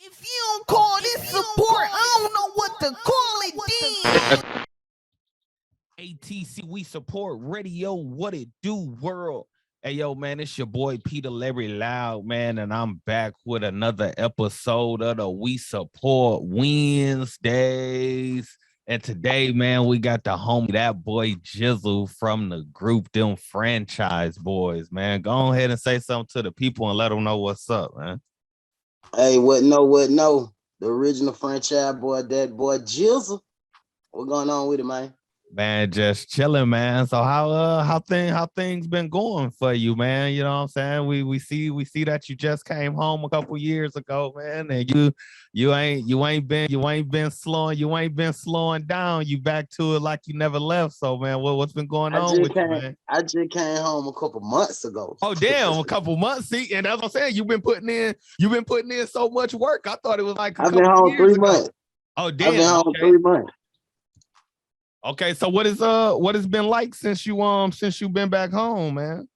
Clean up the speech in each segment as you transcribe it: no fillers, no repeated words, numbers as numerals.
If you don't call this support, I don't know what to call it then. ATC, we support radio, what it do, world. Hey, yo, man, it's your boy Peter Larry Loud, man, and I'm back with another episode of the We Support Wednesdays. And today, man, we got the homie, that boy Jizzal from the group, them Franchise Boys, man. Go ahead and say something to the people and let them know what's up, man. Hey, what no? The original franchise boy, that boy Jizzal. What going on with it, man? Man, just chilling, man. So how things been going for you, man? You know what I'm saying? We see that you just came home a couple years ago, man, and you ain't been slowing down. You back to it like you never left. So, man, what's been going on with you, man? I just came home a couple months ago. Oh, damn, a couple months. See, and that's what I'm saying. You've been putting in so much work. I thought it was like I've been home 3 months. Oh, damn. I've been home 3 months. Okay, so what it's been like since you've been back home, man?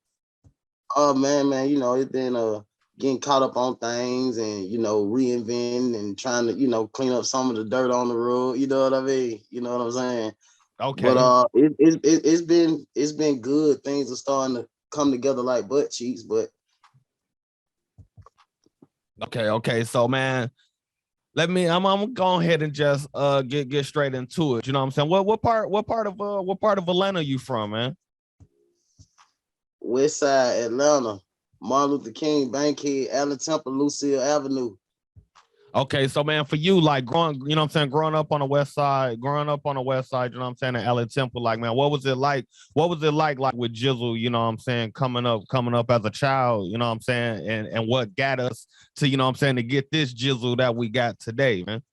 Oh man, you know, it's been getting caught up on things and reinventing and trying to clean up some of the dirt on the road. You know what I mean? You know what I'm saying? Okay. But it's been good. Things are starting to come together like butt cheeks. But okay. So, man, I'm gonna go ahead and just get straight into it. You know what I'm saying? What part of Atlanta you from, man? West Side Atlanta, Martin Luther King, Bankhead, Allen Temple, Lucille Avenue. Okay, so man, for you, like growing up on the west side, you know what I'm saying, at Allen Temple, like, man, what was it like with Jizzal, you know what I'm saying, coming up as a child, you know what I'm saying, and what got us to, you know what I'm saying, to get this Jizzal that we got today, man?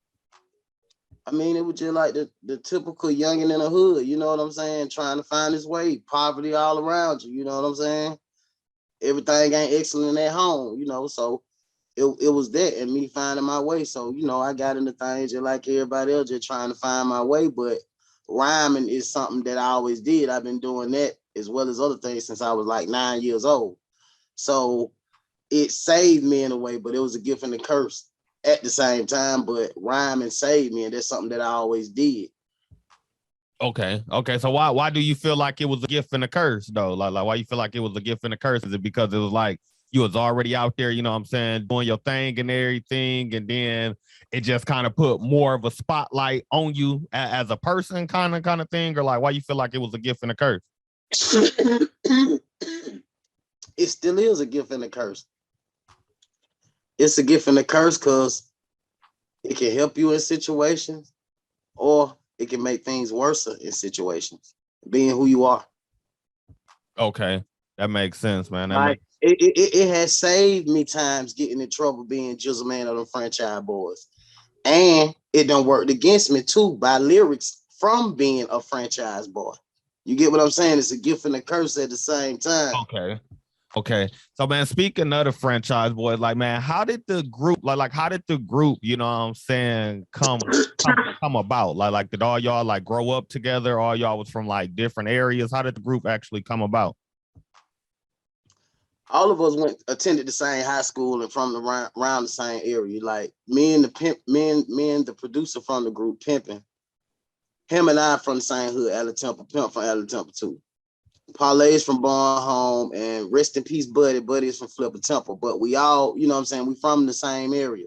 I mean, it was just like the typical youngin' in the hood, you know what I'm saying, trying to find his way, poverty all around you, you know what I'm saying? Everything ain't excellent at home, so it was that and me finding my way. So, I got into things just like everybody else, just trying to find my way. But rhyming is something that I always did. I've been doing that as well as other things since I was like 9 years old. So it saved me in a way, but it was a gift and a curse at the same time. But rhyming saved me, and that's something that I always did. Okay. So why do you feel like it was a gift and a curse though? Like why you feel like it was a gift and a curse? Is it because it was like you was already out there, you know what I'm saying, doing your thing and everything, and then it just kind of put more of a spotlight on you as a person, kind of thing, or like why you feel like it was a gift and a curse? It still is a gift and a curse. It's a gift and a curse because it can help you in situations, or it can make things worse in situations, being who you are. Okay, that makes sense, man. It has saved me times getting in trouble being Jizzle Man of the Franchise Boys. And it done worked against me too by lyrics from being a franchise boy. You get what I'm saying? It's a gift and a curse at the same time. Okay. So, man, speaking of the Franchise Boys, like, man, how did the group, you know what I'm saying, come about? Like, did all y'all like grow up together? All y'all was from like different areas? How did the group actually come about? All of us attended the same high school and from around the same area. Like me and the producer from the group, Pimpin', him and I from the same hood, Allen Temple, Pimp from Allen Temple too. Parlay's from Barn Home, and rest in peace, Buddy. Buddy is from Flipper Temple. But we all, you know what I'm saying, we from the same area.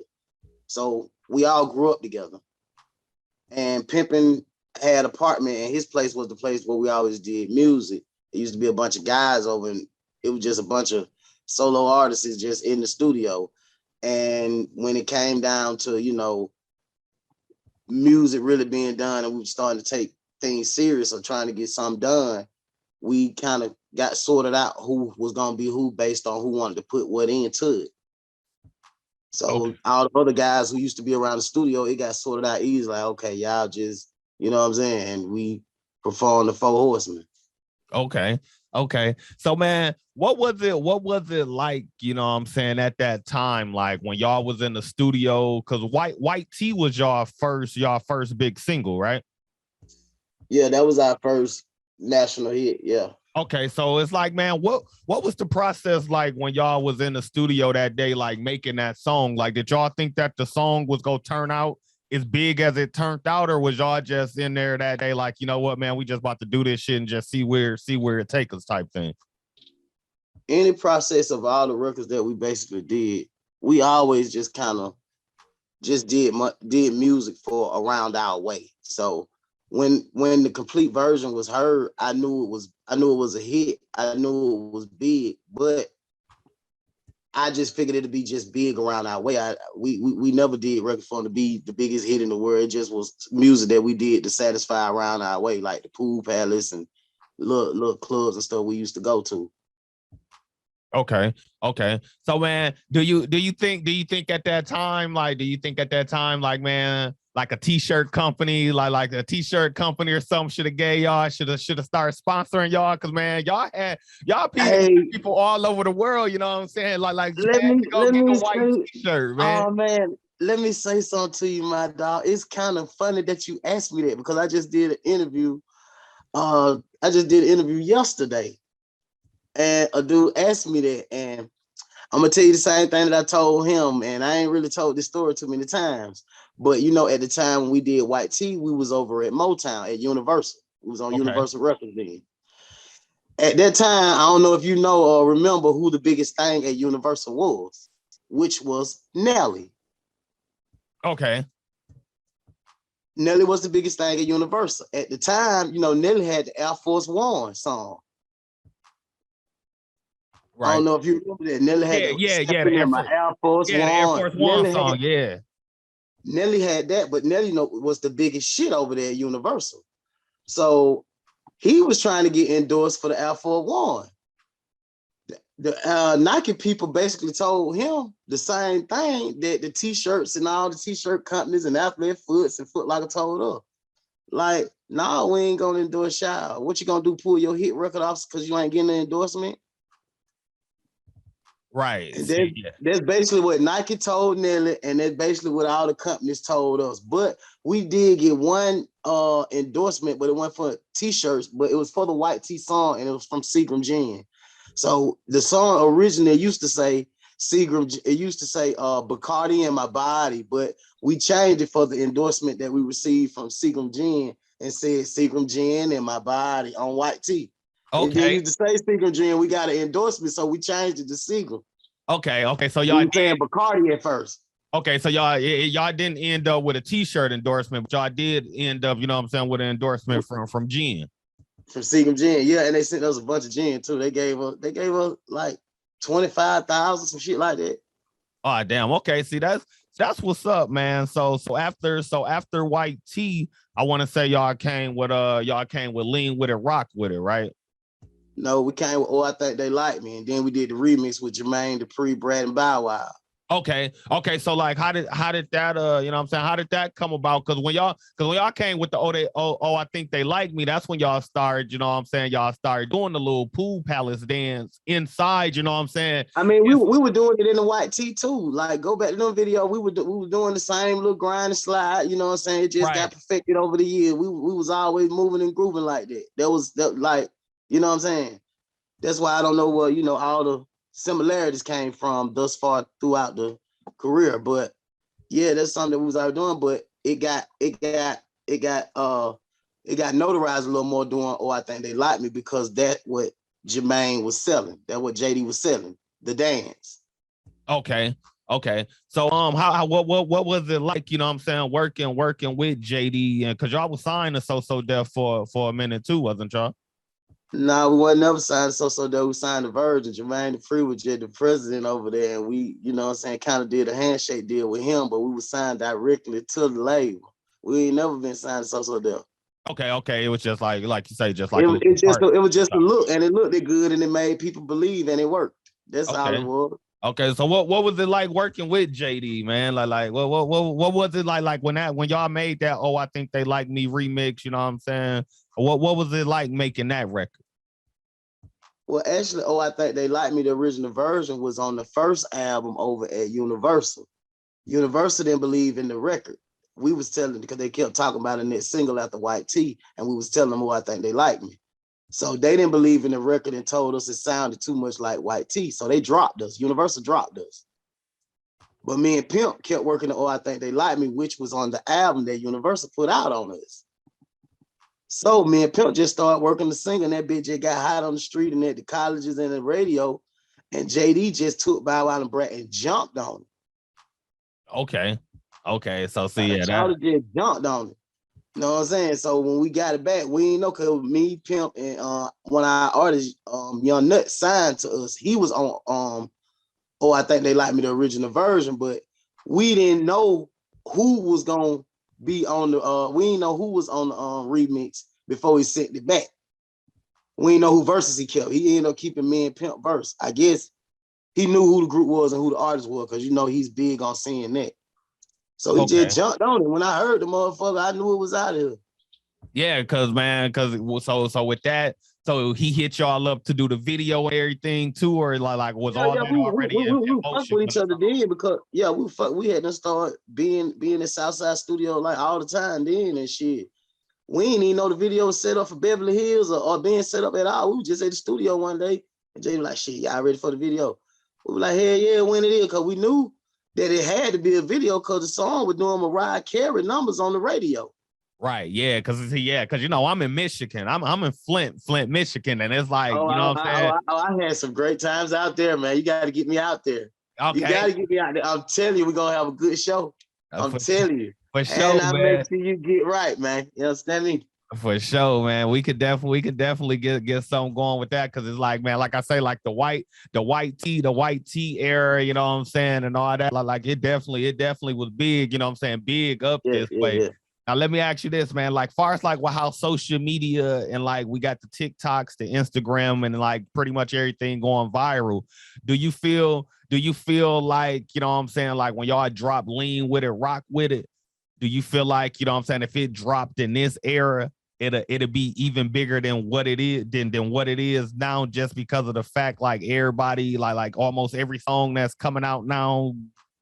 So we all grew up together. And Pimpin' had an apartment, and his place was the place where we always did music. It used to be a bunch of guys over, and it was just a bunch of solo artists just in the studio. And when it came down to, music really being done and we were starting to take things serious or trying to get something done, we kind of got sorted out who was going to be who based on who wanted to put what into it. So all the other guys who used to be around the studio, it got sorted out easy. Like, okay, y'all just, you know what I'm saying? And we performed the Four Horsemen. Okay. So, man, what was it like, you know what I'm saying, at that time, like when y'all was in the studio? Because WhiteTee was y'all first big single, right? Yeah, that was our first national hit. Yeah. Okay, so it's like, man, what was the process like when y'all was in the studio that day, like making that song? Like, did y'all think that the song was gonna turn out as big as it turned out, or was y'all just in there that day, like, you know what, man, we just about to do this shit and just see where it takes us type thing? Any process of all the records that we basically did, we always just kind of just did music for around our way. So when the complete version was heard, I knew it was a hit. I knew it was big, but I just figured it'd be just big around our way. We never did record for them to be the biggest hit in the world. It just was music that we did to satisfy around our way, like the pool palace and little clubs and stuff we used to go to. Okay. Okay. So, man, do you think at that time, like, man, like a t-shirt company, like a t-shirt company or something should have gave y'all, should have started sponsoring y'all? Cause man, y'all Hey, people all over the world, you know what I'm saying? Like let man, me go let get me a white say, t-shirt, man. oh man, let me say something to you, my dog. It's kind of funny that you asked me that because I just did an interview. I just did an interview yesterday, and a dude asked me that, and I'm gonna tell you the same thing that I told him, and I ain't really told this story too many times. But you know, at the time when we did WhiteTee, we was over at Motown at Universal. We was on Okay. Universal Records then. At that time, I don't know if you know or remember who the biggest thing at Universal was, which was Nelly. Okay. Nelly was the biggest thing at Universal. At the time, you know, Nelly had the Air Force One song. I don't Right. know if you remember that. Nelly had Yeah, the yeah, Step yeah. The in Air my Force, Air Force yeah, the Air One. Force One song, yeah. Nelly had that, but Nelly was the biggest shit over there at Universal. So he was trying to get endorsed for the Air Force One. The Nike people basically told him the same thing that the t-shirts and all the t-shirt companies and Athletic Foots and Foot Locker told us. Like, no, we ain't gonna endorse y'all. What you gonna do? Pull your hit record off because you ain't getting an endorsement? Right. And See, yeah. that's basically what Nike told Nelly, and that's basically what all the companies told us. But we did get one endorsement, but it went for t-shirts, but it was for the WhiteTee song, and it was from Seagram Gin. So the song originally used to say Seagram, it used to say Bacardi in my body, but we changed it for the endorsement that we received from Seagram Gin and said Seagram Gin in my body on WhiteTee. It didn't Okay. used to say Seagram Gin. We got an endorsement, so we changed it to Seagram. Okay. Okay. So We y'all were saying did. Bacardi at first Okay, so y'all didn't end up with a t-shirt endorsement, but y'all did end up, you know what I'm saying, with an endorsement from Jen. from Seagram Gin. Yeah, and they sent us a bunch of gin too. They gave us like 25,000, some shit like that. Oh damn. Okay, see that's what's up, man. So after WhiteTee, I want to say y'all came with Lean with it, Rock with it, right? No, we came with Oh I Think They Like Me, and then we did the remix with Jermaine Dupri, Brad, and Bow Wow. Okay. Okay. So like how did that you know what I'm saying? How did that come about? Because when y'all came with the I think they like me, that's when y'all started, you know what I'm saying? Y'all started doing the little pool palace dance inside, you know what I'm saying? I mean, we were doing it in the WhiteTee too. Like, go back to the video, we were doing the same little grind and slide. You know what I'm saying? It just Right. got perfected over the years. We was always moving and grooving like that. That like, you know what I'm saying? That's why I don't know where, you know, all the similarities came from thus far throughout the career. But yeah, that's something that we was already doing, but it got notarized a little more doing Oh I Think They Like Me because that's what Jermaine was selling. That's what JD was selling, the dance. Okay. Okay. So how what was it like, you know what I'm saying, working with JD, and cause y'all was signed to So Def for a minute too, wasn't y'all? No, we wasn't never signed so that we signed the Virgin. Jermaine Dupri was just the president over there, and we, you know what I'm saying, kind of did a handshake deal with him, but we were signed directly to the label. We ain't never been signed to So Def. Okay, okay. It was just like you say, just It, like a little it was just a partnership. look, and it looked it good, and it made people believe, and it worked. That's all it Okay. was. Okay, so what was it like working with JD, man? Like what was it like when y'all made that I think they like me remix, you know what I'm saying? What was it like making that record? Well, actually, Oh I Think They Like Me, the original version was on the first album over at Universal. Universal didn't believe in the record. We was telling because they kept talking about it in that single after WhiteTee, and we was telling them, Oh I Think They Like Me. So they didn't believe in the record and told us it sounded too much like WhiteTee. So they dropped us. Universal dropped us. But me and Pimp kept working on I Think They Like Me, which was on the album that Universal put out on us. So me and Pimp just started working the singer, and that bitch just got hot on the street and at the colleges and the radio. And JD just took Bow Wow and Brat and jumped on it. Okay. Okay. So see, yeah, Charlie just jumped on it. You know what I'm saying? So when we got it back, we didn't know because me, Pimp, and one of our artists, Young Nut, signed to us. He was on I Think They Like Me, the original version, but we didn't know who was gonna be on the we didn't know who was on the remix before he sent it back. We didn't know who verses he kept. He ended up keeping me and Pimp verse. I guess he knew who the group was and who the artist was, because you know he's big on seeing that. So he just jumped on it. When I heard the motherfucker, I knew it was out of here. Yeah, because so with that, so he hit y'all up to do the video and everything too, or like was all that already in we motion? fuck with each other then, because we had to start being in Southside studio like all the time then and shit. We didn't even know the video was set up for Beverly Hills or being set up at all. We were just at the studio one day and Jay was like, shit, y'all ready for the video? We were like, hell yeah, when it is, because we knew that it had to be a video because the song was doing Mariah Carey numbers on the radio. Right, yeah, because you know I'm in Michigan. I'm in Flint, Michigan, and it's like you know what I'm saying. I had some great times out there, man. You got to get me out there. Okay, you got to get me out there. I'm telling you, we're gonna have a good show. I'm telling you, for sure, and I make sure you get right, man. You understand me? For sure, man. We could definitely get something going with that, because it's like, man, like I say, like the WhiteTee era, you know what I'm saying, and all that. Like it definitely was big, you know what I'm saying, big up this way. Yeah. Now let me ask you this, man. Like far as like how social media and like we got the TikToks, the Instagram, and like pretty much everything going viral. Do you feel like, you know what I'm saying, like when y'all drop Lean With It, Rock With It, do you feel like, you know what I'm saying, if it dropped in this era, it'll be even bigger than what it is than what it is now, just because of the fact like everybody like almost every song that's coming out now,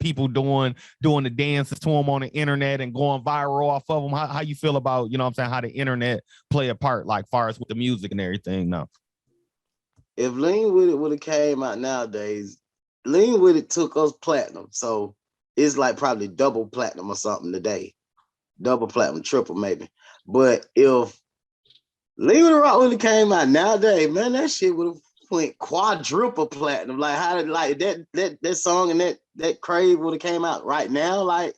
people doing the dances to them on the internet and going viral off of them? How you feel about, you know what I'm saying, how the internet play a part like far as with the music and everything now? If Lean With It would have came out nowadays, Lean With It took us platinum, so it's like probably double platinum or something today. Double platinum, triple maybe. But if Lean With It Rock would have came out nowadays, man, that shit would have went quadruple platinum. Like how did like that song and that Crave would have came out right now? Like,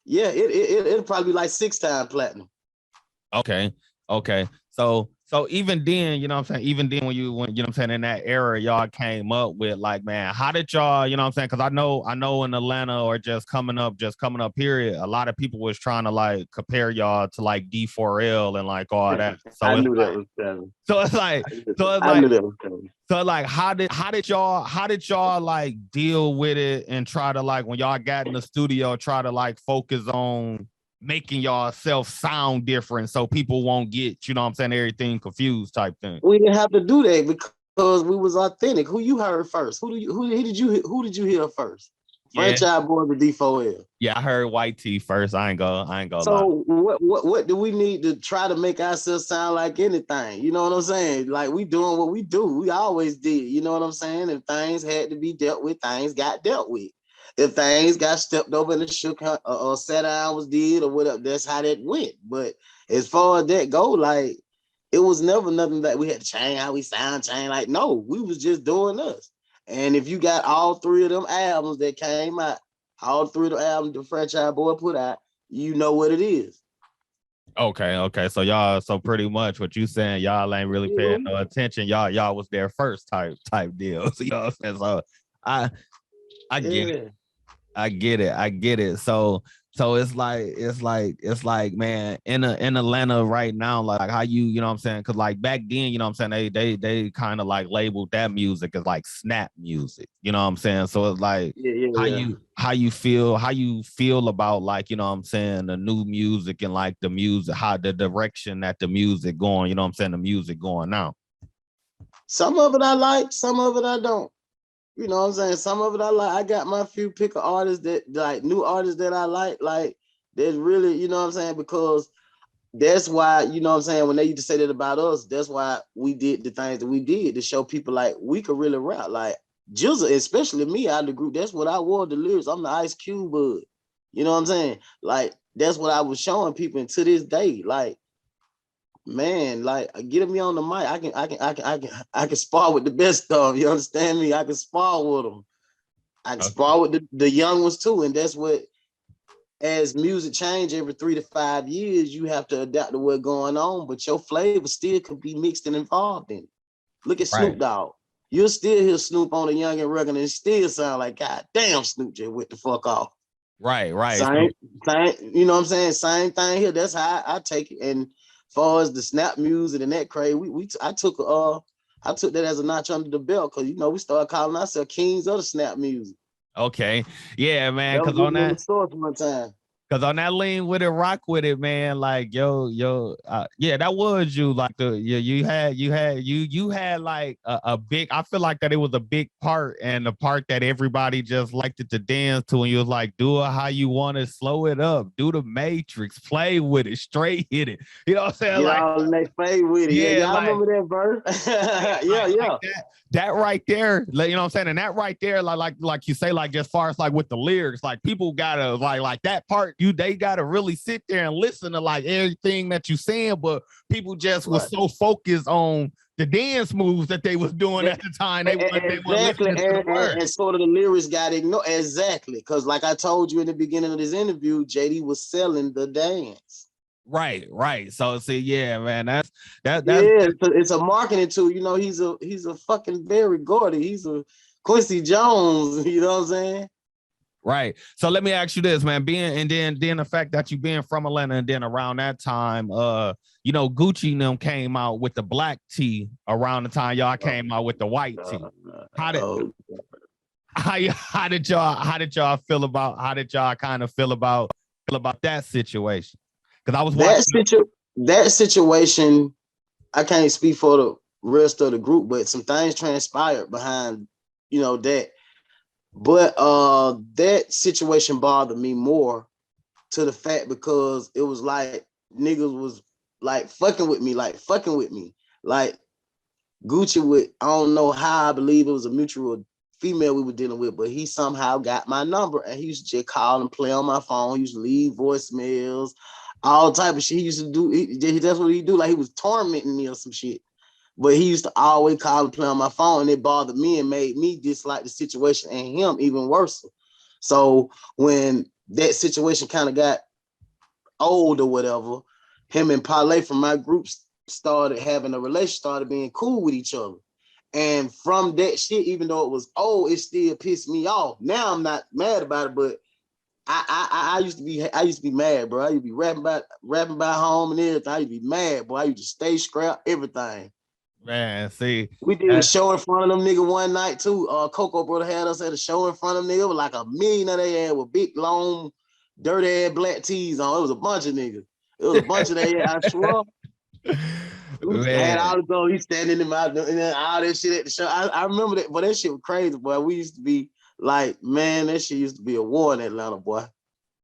yeah, it'll probably be like 6-time platinum. Okay. So even then, you know what I'm saying, even then when you know what I'm saying, in that era, y'all came up with like, man, how did y'all, you know what I'm saying? Because I know in Atlanta or just coming up period, a lot of people was trying to like compare y'all to like D4L and like all that. So I knew that was coming. So it's like, I knew that was coming. So like, how did y'all like deal with it and try to like, when y'all got in the studio, try to like focus on making yourself sound different so people won't get, you know what I'm saying, everything confused type thing? We didn't have to do that because we was authentic. Who you heard first? Who did you hear first? Franchise Boyz with D4L. Yeah, I heard WhiteTee first. I ain't gonna so lie. What do we need to try to make ourselves sound like anything? You know what I'm saying? Like we doing what we do. We always did. You know what I'm saying? If things had to be dealt with, things got dealt with. If things got stepped over and the shook or sat down was did or whatever, that's how that went. But as far as that go, like it was never nothing that we had to change how we sound, like no, we was just doing us. And if you got all three of them albums that came out, all three of the albums the Franchise Boyz put out, you know what it is. Okay. So pretty much what you saying, y'all ain't really paying no attention. Y'all was there first type deal. So, you know what I'm saying? So I get it. I get it. So it's like, man, in Atlanta right now, like how you know what I'm saying? Cause like back then, you know what I'm saying, they kind of like labeled that music as like snap music, you know what I'm saying? So it's like how you feel about like, you know what I'm saying, the new music and like the music, how the direction that the music going, you know what I'm saying, the music going now. Some of it I like, some of it I don't. You know what I'm saying? Some of it I like. I got my few pick of artists that like new artists that I like that's really, you know what I'm saying? Because that's why, you know what I'm saying, when they used to say that about us, that's why we did the things that we did to show people like we could really rap. Like Jizzle, especially me out of the group, that's what I wore the lyrics. I'm the Ice Cube bud. You know what I'm saying? Like that's what I was showing people, and to this day, like, man, like get me on the mic. I can spar with the best stuff. You understand me? I can spar with them. I can Okay. spar with the young ones too. And that's what, as music change every 3 to 5 years, you have to adapt to what's going on, but your flavor still could be mixed and involved in it. Look at Snoop Right. Dogg. You'll still hear Snoop on the Young and record and it still sound like, God damn, Snoop just went the fuck off. Right. Right. So, Same, same, you know what I'm saying? Same thing here. That's how I take it. And as far as the snap music and that craze, I took that as a notch under the belt, because you know we started calling ourselves kings of the snap music. okay. Yeah, man. That was Cause on even on the that. source one time. Cause on that lean with it, rock with it, man. Like yeah, that was you. Like you had like a big. I feel like that it was a big part, and the part that everybody just liked it to dance to. And you was like, do it how you want it, slow it up, do the Matrix, play with it, straight hit it. You know what I'm saying? Get Like, all in their face with it. Yeah, yeah, y'all like. remember that verse? Yeah, Yeah, like yeah. that right there, like, you know what I'm saying? And that right there, like you say, like as far as like with the lyrics, like people gotta like that part, they gotta really sit there and listen to like everything that you saying, but people just was Right. so focused on the dance moves that they was doing at the time. They weren't Exactly. listening to the words. And sort of the lyrics got ignored. Exactly. Because like I told you in the beginning of this interview, JD was selling the dance. Right, right. So see, yeah, man, that's Yeah, it's a marketing tool. You know, he's a fucking Barry Gordy. He's a Quincy Jones. You know what I'm saying? right. So let me ask you this, man. Being and then the fact that you being from Atlanta, and then around that time, Gucci and them came out with the black tee around the time y'all Oh, came out with the white tee. How did oh. how did y'all kind of feel about that situation? Because I was That watching. situ that situation, I can't speak for the rest of the group, but some things transpired behind, that. But that situation bothered me more, to the fact because it was like niggas was like fucking with me. Like Gucci would, I don't know how, I believe it was a mutual female we were dealing with, but he somehow got my number and he used to just call and play on my phone. He used to leave voicemails, all type of shit. He used to do, that's what he do. Like he was tormenting me or some shit. But he used to always call and play on my phone, and it bothered me and made me dislike the situation and him even worse. So when that situation kind of got old or whatever, him and Parlay from my group started having a relationship, started being cool with each other. And from that shit, even though it was old, it still pissed me off. Now I'm not mad about it, but I used to be mad, bro. I used to be rapping about home and everything. I used to be mad, boy. I used to stay scrap everything. Man, see, We did a show in front of them nigga one night too. Coco Brother had us at a show in front of them nigga with like a million of they had with big long dirty ass black tees on. It was a bunch of niggas. It was a bunch of they. I swear. We had man. all the go. He standing in my and then all that shit at the show. I remember that, but that shit was crazy, boy. We used to be like, man, that shit used to be a war in Atlanta, boy.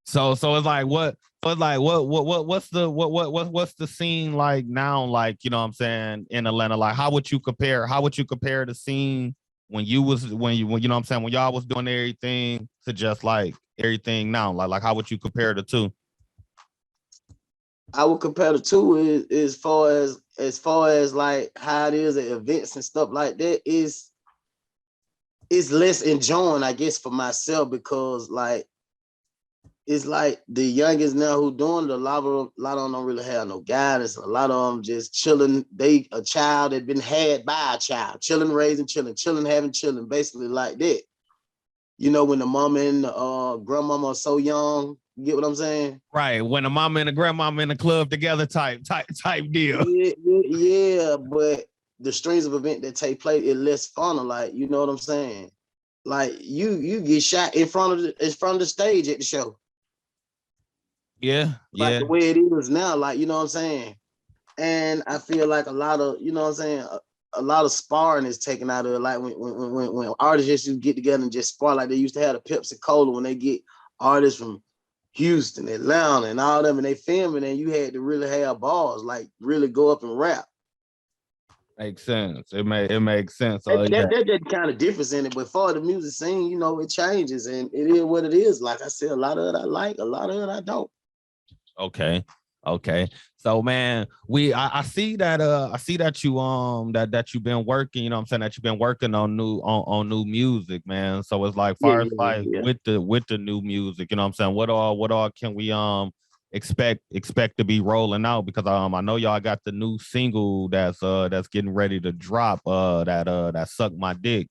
So it's like what so it's like what's the scene like now, like, you know what I'm saying, in Atlanta? Like how would you compare the scene when you know what I'm saying, when y'all was doing everything to just like everything now? Like how would you compare the two? I would compare the two is as far as like how it is at events and stuff like that is less enjoying, I guess, for myself, because like it's like the youngest now who doing it, a lot of them don't really have no guidance. A lot of them just chilling. They a child that been had by a child, chilling, raising, chilling, having chilling, basically like that. You know, when the mama and the grandmama are so young, you get what I'm saying? Right, when the mama and the grandmama in the club together type deal. Yeah, but the strings of event that take place is less fun. Like, you know what I'm saying? Like you get shot in front of the stage at the show. Yeah, Like yeah. the way it is now, like, you know what I'm saying? And I feel like a lot of, you know what I'm saying, a lot of sparring is taken out of it. Like when artists just get together and just spar, like they used to have a Pepsi Cola when they get artists from Houston, Atlanta, and all them, and they filming, and you had to really have balls, like really go up and rap. Makes sense. It makes sense. That, Yeah. that kind of difference in it, but for the music scene, you know, it changes, and it is what it is. Like I said, a lot of it I like, a lot of it I don't. Okay. Okay. So man, I see that that you've been working, you know what I'm saying, that you've been working on new music, man. So it's like Yeah, far as yeah, like yeah. with the new music, you know what I'm saying? What all can we expect to be rolling out? Because I know y'all got the new single that's getting ready to drop, that Suck My Dick.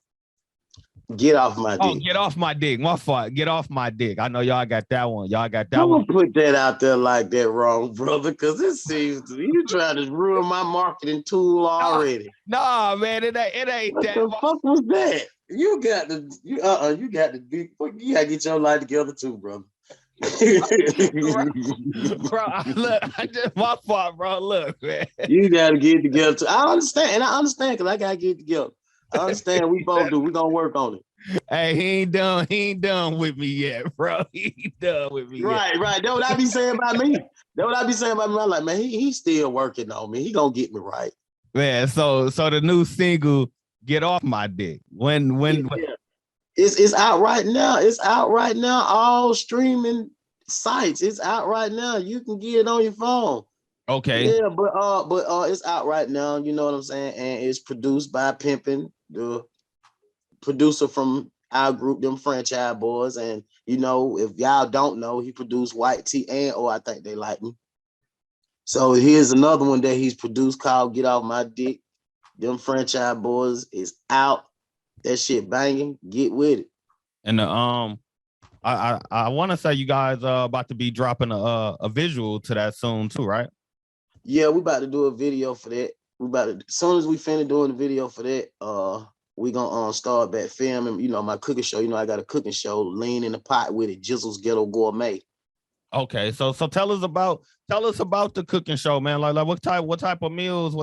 Get off my Oh, dick. get off my dick. My fault. Get off my dick. I know y'all got that one. Y'all got that one. Don't put that out there like that wrong, brother, because it seems to me you trying to ruin my marketing tool already. Nah, man, it ain't What that. the fuck was that? You got to you got to be you gotta get your life together too, brother. Bro, I just my fault, bro. Look, man. You gotta get together too. I understand, and I understand because I gotta get together. I understand we both do. We're gonna work on it. Hey, he ain't done with me yet, bro. He ain't done with me yet. Right, right. That's what I be saying about me. That's what I be saying about me. I'm like, man, he's still working on me. He gonna get me right. Man, so the new single, Get Off My Dick. When Yeah. It's out right now. It's out right now. All streaming sites. It's out right now. You can get it on your phone. okay. Yeah, but it's out right now. You know what I'm saying? And it's produced by Pimpin, the producer from our group, them Franchise Boys. And you know, if y'all don't know, he produced WhiteTee and I Think They Like Me. So here's another one that he's produced called Get Off My Dick. Them Franchise Boys is out. That shit banging. Get with it. And I want to say you guys about to be dropping a visual to that soon too, right? Yeah, we about to do a video for that. We about to, as soon as we finish doing the video for that, we gonna start back filming. You know, my cooking show. You know, I got a cooking show, Lean in the Pot with it, Jizzal's Ghetto Gourmet. Okay, so tell us about the cooking show, man. Like what type of meals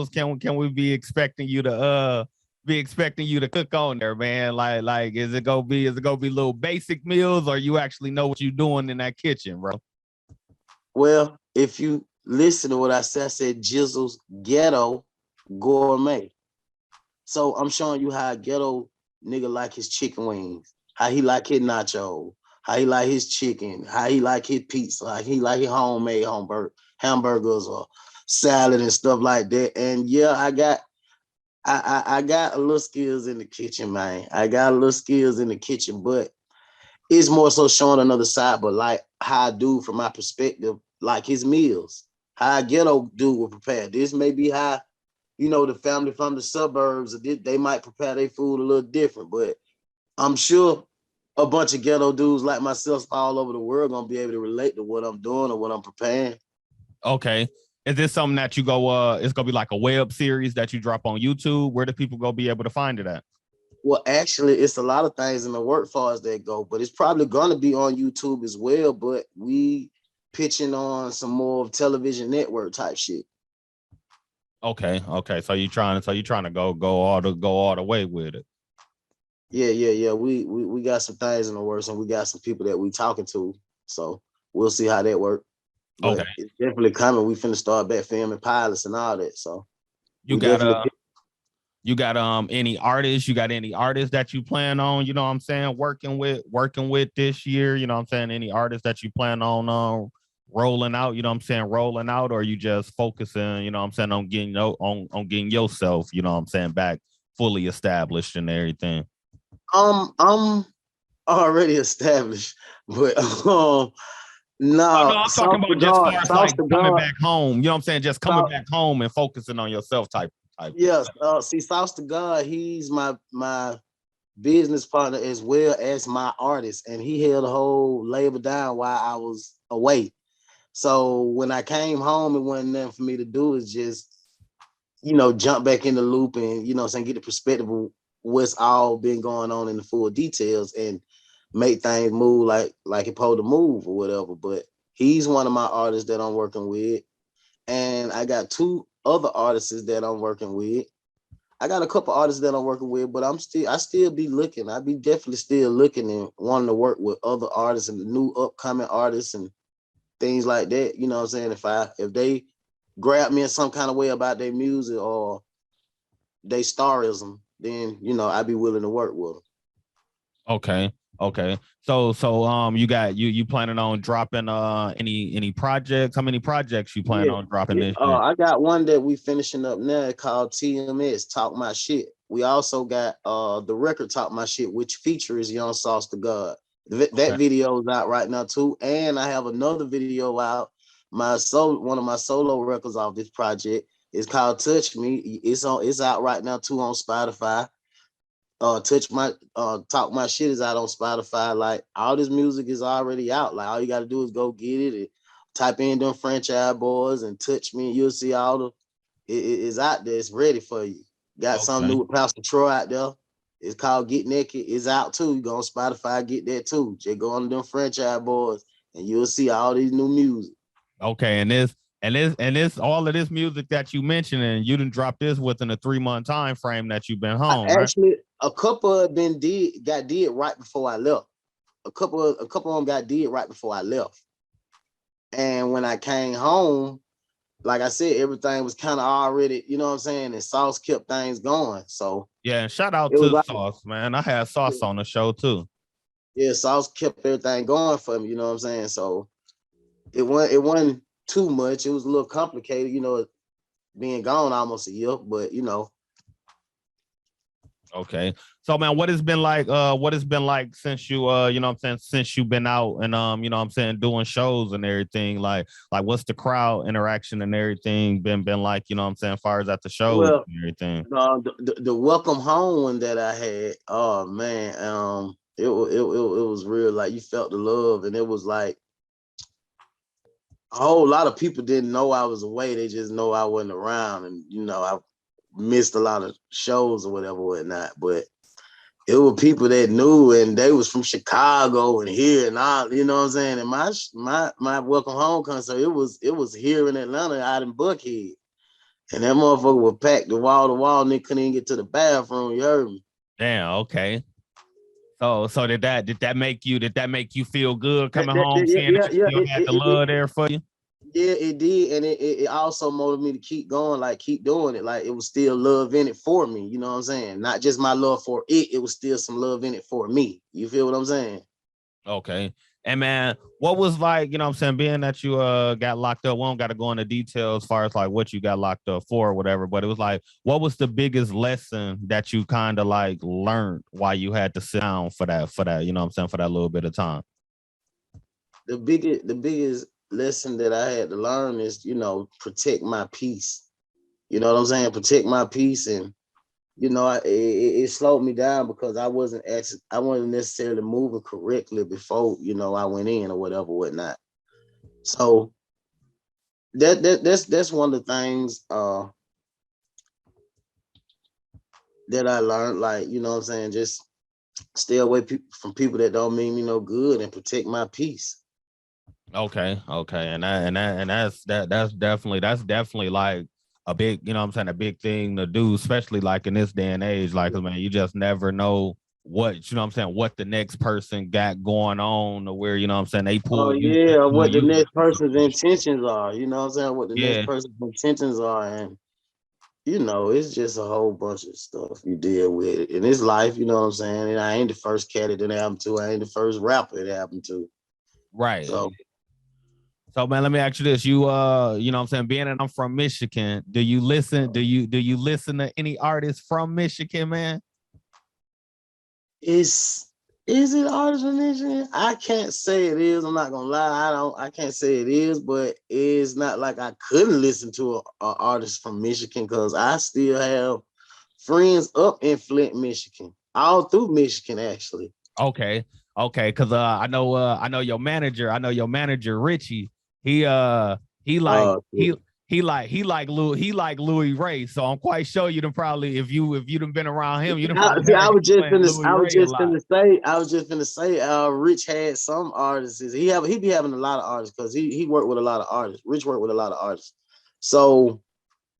can we be expecting you to cook on there, man? Like is it gonna be little basic meals, or you actually know what you're doing in that kitchen, bro? Well, if you listen to what I said Jizzle's Ghetto Gourmet. So I'm showing you how a ghetto nigga like his chicken wings, how he like his nacho, how he like his chicken, how he like his pizza, how he like his homemade hamburgers or salad and stuff like that. And yeah, I got a little skills in the kitchen, man. I got a little skills in the kitchen, but it's more so showing another side, but like how I do from my perspective, like his meals, how a ghetto dude will prepare. This may be how, you know, the family from the suburbs, they might prepare their food a little different, but I'm sure a bunch of ghetto dudes like myself all over the world gonna be able to relate to what I'm doing or what I'm preparing. Okay. Is this something that you go it's gonna be like a web series that you drop on YouTube? Where do people go be able to find it at? Well, actually, it's a lot of things in the workforce that go, but it's probably gonna be on YouTube as well. But we pitching on some more of television network type shit. Okay, okay. So you trying to go all the way with it. Yeah. We got some things in the works, and we got some people that we talking to. So we'll see how that works. Okay. But it's definitely coming. We finna start back filming pilots and all that. So You we got definitely you got any artists? You got any artists that you plan on, you know what I'm saying, working with this year? You know what I'm saying? Any artists that you plan on rolling out, you know what I'm saying, rolling out, or you just focusing, you know what I'm saying, on getting yourself, you know what I'm saying, back fully established and everything? I'm already established, but Oh no, no, I'm talking about just far as sauce like to coming God. back home. You know what I'm saying? Just coming back home and focusing on yourself type. Yes, see, Sauce to God, he's my business partner as well as my artist, and he held the whole label down while I was away. So when I came home, it wasn't nothing for me to do. Is just, you know, jump back in the loop and, you know what I'm saying, get the perspective of what's all been going on in the full details and make things move like it supposed to move or whatever. But he's one of my artists that I'm working with, and I got two other artists that I'm working with. I got a couple artists that I'm working with, but I still be looking. I be definitely still looking and wanting to work with other artists and new upcoming artists and things like that. You know what I'm saying? If they grab me in some kind of way about their music or they starism, then I'd be willing to work with them. Okay. Okay. So you planning on dropping any projects? How many projects you plan on dropping this year? I got one that we finishing up now called TMS Talk My Shit. We also got the record Talk My Shit, which features Young Sauce the God. That video is out right now too, and I have another video out. One of my solo records off this project is called Touch Me. It's out right now too on Spotify. Talk My Shit is out on Spotify. Like all this music is already out. Like all you got to do is go get it and type in them Franchise Boys and Touch Me. And you'll see all the it is out there. It's ready for you. Got something new with Pastor Troy out there. It's called Get Naked. It's out too. You go on Spotify, get that too. Just go on them Franchise Boys and you'll see all these new music. Okay, and this all of this music that you mentioned, and you didn't drop this within a 3-month time frame that you've been home. Actually, a couple of them got did right before I left. A couple of them got did right before I left. And when I came home, like I said, everything was kind of already, you know what I'm saying? And Sauce kept things going. So yeah, and shout out to Sauce, man. I had Sauce on the show too. Yeah, Sauce kept everything going for me, you know what I'm saying? So it wasn't too much. It was a little complicated, being gone almost a year, but Okay. So man, what has been like since you since you've been out and doing shows and everything, like what's the crowd interaction and everything been like, as far as at the shows and everything? The welcome home one that I had, oh man, it was real, like you felt the love, and it was like a whole lot of people didn't know I was away. They just know I wasn't around, and I missed a lot of shows or whatnot, but it were people that knew, and they was from Chicago and here and all, you know what I'm saying? And my welcome home concert, it was here in Atlanta out in Buckhead. And that motherfucker was packed to wall, and they couldn't even get to the bathroom, you heard me? Damn, okay. So did that make you feel good coming home, seeing that you still had the love there for you? Yeah, it did, and it also motivated me to keep going, like keep doing it. Like it was still love in it for me, you know what I'm saying? Not just my love for it, it was still some love in it for me. You feel what I'm saying? Okay. And man, what was like, being that you got locked up, we don't got to go into details as far as like what you got locked up for or whatever, but it was like, what was the biggest lesson that you kind of like learned while you had to sit down for that, for that little bit of time? The biggest lesson that I had to learn is, protect my peace. You know what I'm saying? Protect my peace. And, it slowed me down because I wasn't necessarily moving correctly before, I went in or whatnot. So that's one of the things that I learned, like, you know what I'm saying? Just stay away from people that don't mean me no good and protect my peace. Okay. And that's definitely like a big, a big thing to do, especially like in this day and age. Like, man, you just never know what, what the next person got going on, or where, they pull what the next person's intentions are, you know what I'm saying? What the next person's intentions are. And it's just a whole bunch of stuff you deal with in this life, you know what I'm saying? And I ain't the first cat it happened to. I ain't the first rapper it happened to. Right. So man, let me ask you this. You being that I'm from Michigan, do you listen to any artists from Michigan, man? Is it artists from Michigan? I can't say it is. I'm not gonna lie. I can't say it is, but it's not like I couldn't listen to a artist from Michigan, because I still have friends up in Flint, Michigan, all through Michigan, actually. Okay, because I know your manager Richie. He like Louis Ray. So I'm quite sure you done probably, if you done been around him, you done probably I was just gonna say Rich had some artists. He be having a lot of artists, because he worked with a lot of artists. Rich worked with a lot of artists. So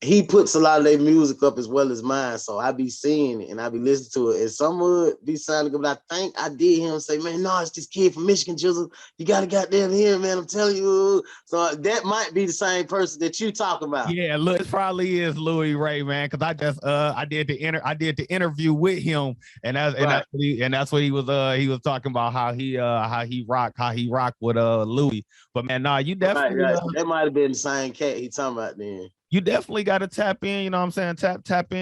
he puts a lot of their music up as well as mine. So I be seeing it and I be listening to it. And some would be sounding good, but I think I did hear him say, man, no, it's this kid from Michigan, Jizzal. You gotta goddamn hear him, man. I'm telling you. So that might be the same person that you talk about. Yeah, look, it probably is Louis Ray, man. Cause I just I did the interview with him, and that's what he was talking about how he rock with Louis. But man, nah, you definitely Right. That might have been the same cat he talking about then. you definitely got to tap in. You know what I'm saying? Tap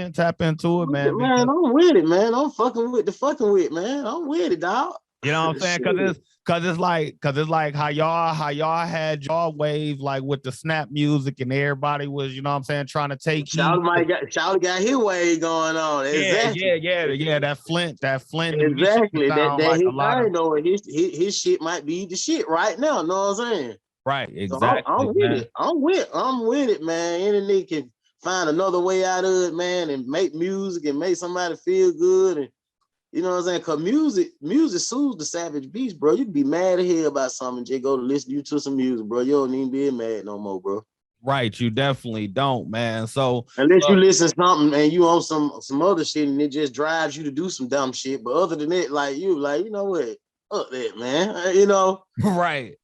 into it, man. Man, I'm with it, man. I'm fucking with, man. I'm with it, dog. You know what I'm saying? Cause it's like how y'all had y'all wave like with the snap music and everybody was, you know what I'm saying, trying to take Charlie got his wave going on. Exactly. Yeah. That Flint. Exactly. That like his a lot thing though. His shit might be the shit right now. Know what I'm saying? right, exactly. So I'm with it. I'm with it, man. Any nigga can find another way out of it, man, and make music and make somebody feel good. And you know what I'm saying? Cause music soothes the savage beast, bro. You can be mad at hell about something, just go to listen to you to some music, bro. You don't even be mad no more, bro. Right, you definitely don't, man. So unless you listen to something and you on some other shit and it just drives you to do some dumb shit. But other than that, like you know what? Fuck that, man. You know? Right.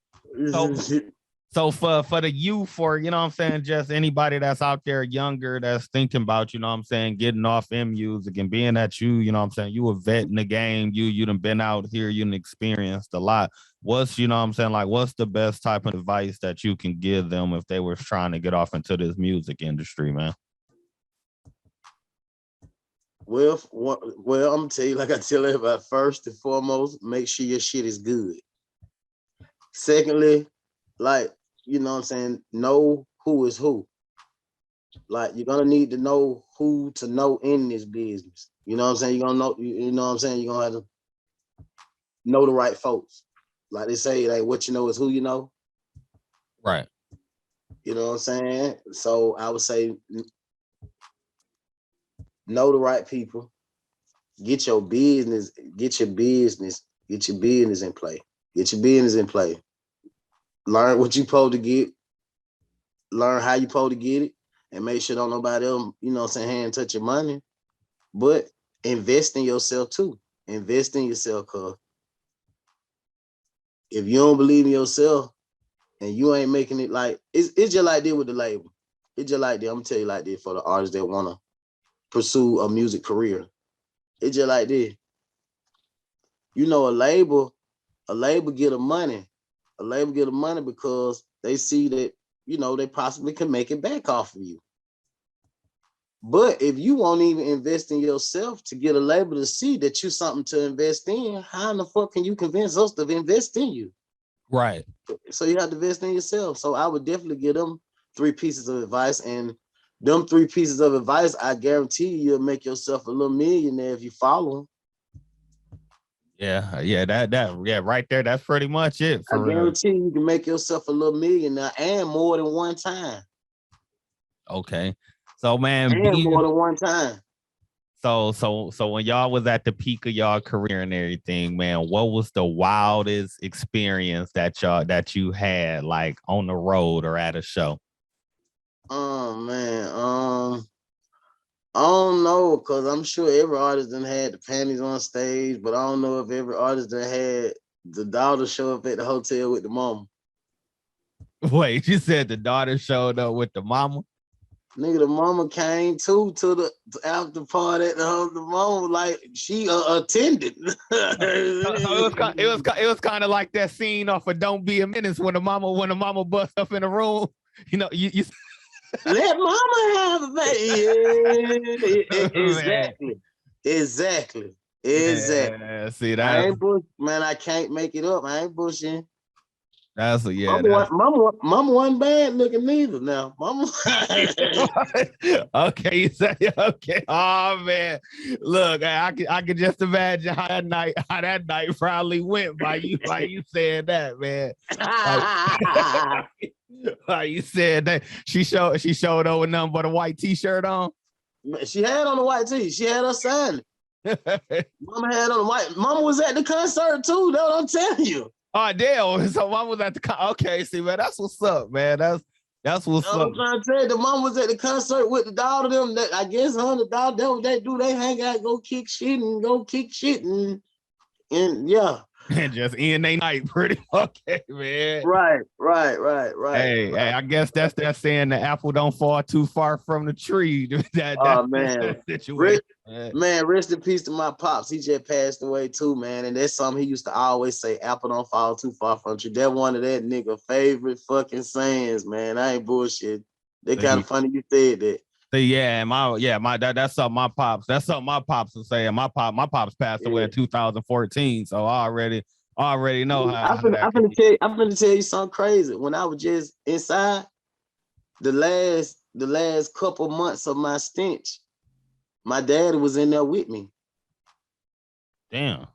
So for the youth, for you know what I'm saying, just anybody that's out there younger that's thinking about, you know what I'm saying, getting off in music and being that you know what I'm saying, you a vet in the game, you done been out here, you done experienced a lot. What's, you know what I'm saying, like what's the best type of advice that you can give them if they were trying to get off into this music industry, man? Well, I'm gonna tell you, like I tell everybody, first and foremost, make sure your shit is good. Secondly, like, you know what I'm saying, know who is who. Like, you're gonna need to know who to know in this business. You know what I'm saying? You're gonna know, you know what I'm saying? You're gonna have to know the right folks. Like they say, like what you know is who you know. Right. You know what I'm saying? So I would say know the right people, get your business in play. Get your business in play. Learn what you supposed to get, learn how you supposed to get it, and make sure don't nobody else, you know what I'm saying, hand touch your money. But invest in yourself too. Invest in yourself, cause if you don't believe in yourself and you ain't making it, like it's just like this with the label. It's just like this. I'm gonna tell you like this for the artists that wanna pursue a music career. It's just like this. You know, a label get the money. A label get the money because they see that, you know, they possibly can make it back off of you. But if you won't even invest in yourself to get a label to see that you're something to invest in, how in the fuck can you convince us to invest in you? Right. So you have to invest in yourself. So I would definitely give them 3 pieces of advice. And them 3 pieces of advice, I guarantee you'll make yourself a little millionaire if you follow them. Yeah, right there. That's pretty much it. I guarantee you can make yourself a little millionaire and more than one time. Okay. So man, and more than one time. So when y'all was at the peak of y'all career and everything, man, what was the wildest experience that you had like on the road or at a show? Oh man, I don't know, cause I'm sure every artist done had the panties on stage, but I don't know if every artist done had the daughter show up at the hotel with the mama. Wait, you said the daughter showed up with the mama? Nigga, the mama came to the after party at the mama, like she attended. It was kind of like that scene off of Don't Be a Menace when the mama busts up in the room. You know, you let mama have a baby. Exactly. Yeah, see that? I ain't bush, man. I can't make it up. I ain't bushing. That's a Mama wasn't bad looking neither. Now, mama. Okay, you say okay. Oh man, look, I can just imagine how that night probably went by you said that, man. Like you said that she showed up with nothing but a white t-shirt on. She had on a white tee. She had her sign. Mama had on a white. Mama was at the concert too. That's what I'm telling you. Oh, damn. So mom was at the okay, see, man, that's what's up, man. That's what's up. I'm trying to tell you, the mom was at the concert with the daughter. Them that I guess the daughter. That's what they do. They hang out, go kick shit, and yeah. And just end they night pretty okay, man. Right. Hey, I guess that's that saying the apple don't fall too far from the tree. That's Oh that man. situation. Man, rest in peace to my pops. He just passed away too, man. And that's something he used to always say, apple don't fall too far from the tree. That one of that nigga favorite fucking sayings, man. I ain't bullshit. They kind of funny you said that. That's something my pops was saying. My pops passed away in 2014. So I already know how that can be. I'm gonna tell you something crazy. When I was just inside, the last couple months of my stench, my dad was in there with me. Damn.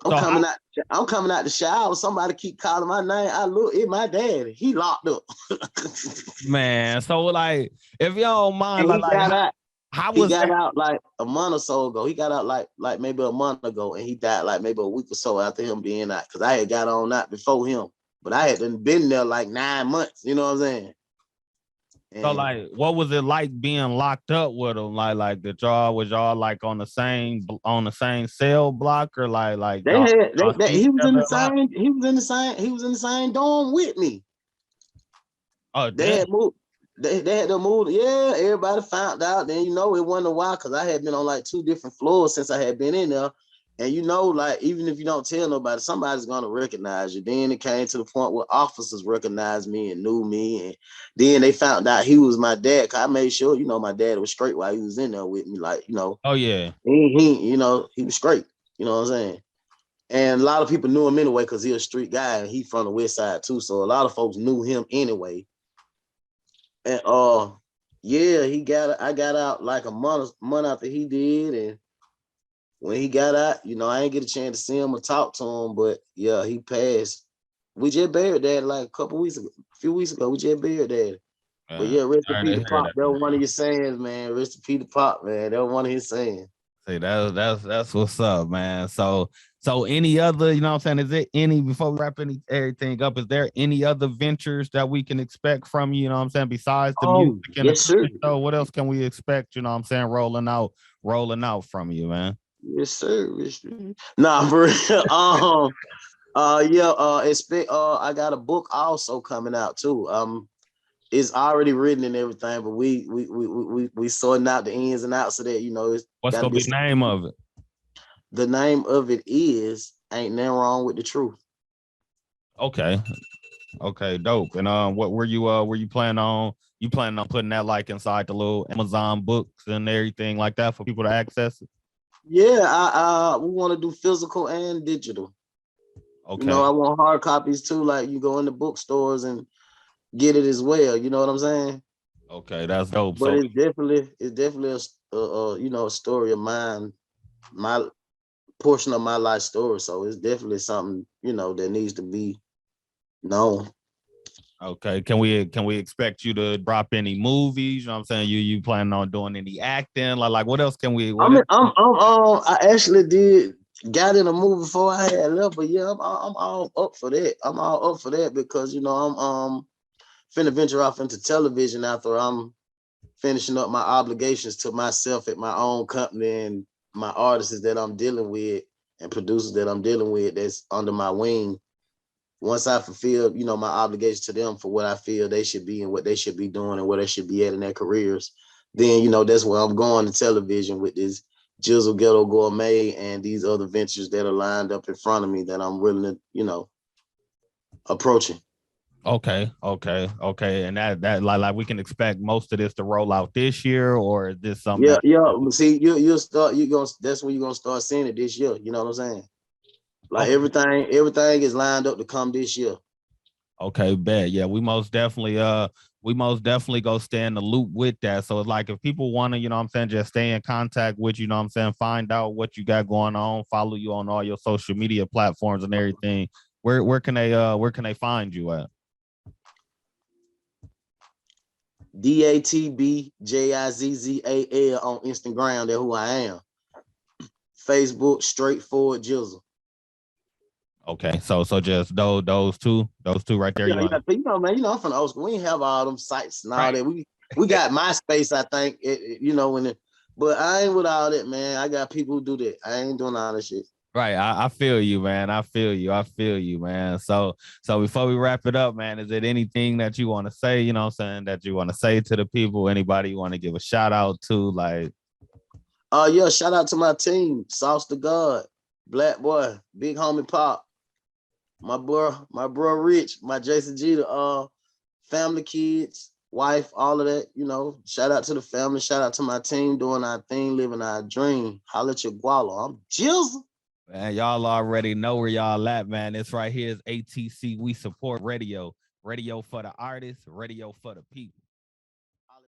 I'm coming out the shower. Somebody keep calling my name. I look, it's my dad. He locked up. Man, so like, if you don't mind, And how he was got that? out like a month or so ago. He got out like maybe a month ago, and he died like maybe a week or so after him being out. Cause I had got on out before him, but I had been there like 9 months. You know what I'm saying? So And like, what was it like being locked up with him? Like the was y'all like on the same cell block or like they y'all, had y'all they, see each he was in other the a lot? same he was in the same dorm with me. Oh, They damn. had moved. They had to move. Yeah, everybody found out. Then it wasn't a while because I had been on like 2 different floors since I had been in there. And like even if you don't tell nobody, somebody's gonna recognize you. Then it came to the point where officers recognized me and knew me, and then they found out he was my dad. Cause I made sure my dad was straight while he was in there with me. Like Oh yeah. he was straight. You know what I'm saying? And a lot of people knew him anyway because he's a street guy and he from the West Side too. So a lot of folks knew him anyway. And I got out like a month after he did, and when he got out, I ain't get a chance to see him or talk to him, but yeah, he passed. We just buried that like a few weeks ago. We just buried that. But yeah, rest in Sorry peace to to hear Pop. that, That was man. one of your sayings, man. Rest in peace to Pop, man. That was one of his sayings. See, that's what's up, man. So any other, you know what I'm saying? Is there any before we wrap everything up? Is there any other ventures that we can expect from you? You know what I'm saying? Besides the music Oh, and the yes, sir. cooking show, what else can we expect? You know what I'm saying? Rolling out from you, man. Yes, sir. Yes, sir. Nah, for real. Expect I got a book also coming out too. It's already written and everything, but we sorting out the ins and outs of that. It's What's got to gonna be. be the name of it? The name of it is "Ain't Nothing Wrong with the Truth." Okay. Okay, dope. And what were you planning on? You planning on putting that like inside the little Amazon books and everything like that for people to access it? Yeah, we want to do physical and digital. Okay. I want hard copies too. Like you go in the bookstores and get it as well. You know what I'm saying? Okay, that's dope. But So it's definitely a story of mine, my portion of my life story. So it's definitely something that needs to be known. okay, can we expect you to drop any movies? You know what I'm saying? You planning on doing any acting? Like what else can we I what mean, else? I actually got in a movie before I had left, but yeah, I'm all up for that. I'm all up for that because I'm finna venture off into television after I'm finishing up my obligations to myself at my own company and my artists that I'm dealing with and producers that I'm dealing with that's under my wing. Once I fulfill, my obligation to them for what I feel they should be and what they should be doing and where they should be at in their careers, then that's where I'm going to television with this Jizzle Ghetto Gourmet and these other ventures that are lined up in front of me that I'm really, approaching. Okay. And that like we can expect most of this to roll out this year, or is this something Yeah, that yeah. See, you'll start. That's when you're gonna start seeing it this year. You know what I'm saying? Like okay. everything is lined up to come this year. Okay, bet. Yeah, we most definitely go stay in the loop with that. So it's like if people want to, you know what I'm saying, just stay in contact with you know what I'm saying, find out what you got going on, follow you on all your social media platforms and everything. Where can they find you at? DATBJIZZAL on Instagram. That's who I am. Facebook, straightforward Jizzle. Okay, so just those two right there. Yeah, You yeah, want but man, I'm from the old school. We ain't have all them sites and all right? that. We got MySpace, I think. But I ain't with all that, man. I got people who do that. I ain't doing all that shit. Right. I feel you, man. I feel you. I feel you, man. So before we wrap it up, man, is it anything that you want to say, you know what I'm saying, that you want to say to the people? Anybody you want to give a shout out to? Like, Yeah, shout out to my team, Sauce the God, Black Boy, Big Homie Pop, my bro Rich, my Jason Jeter, family, kids, wife, all of that. Shout out to the family, shout out to my team doing our thing, living our dream. Holla at your guala. I'm Jizzal. man, y'all already know where y'all at, man. It's right here is ATC. We support radio. Radio for the artists, radio for the people.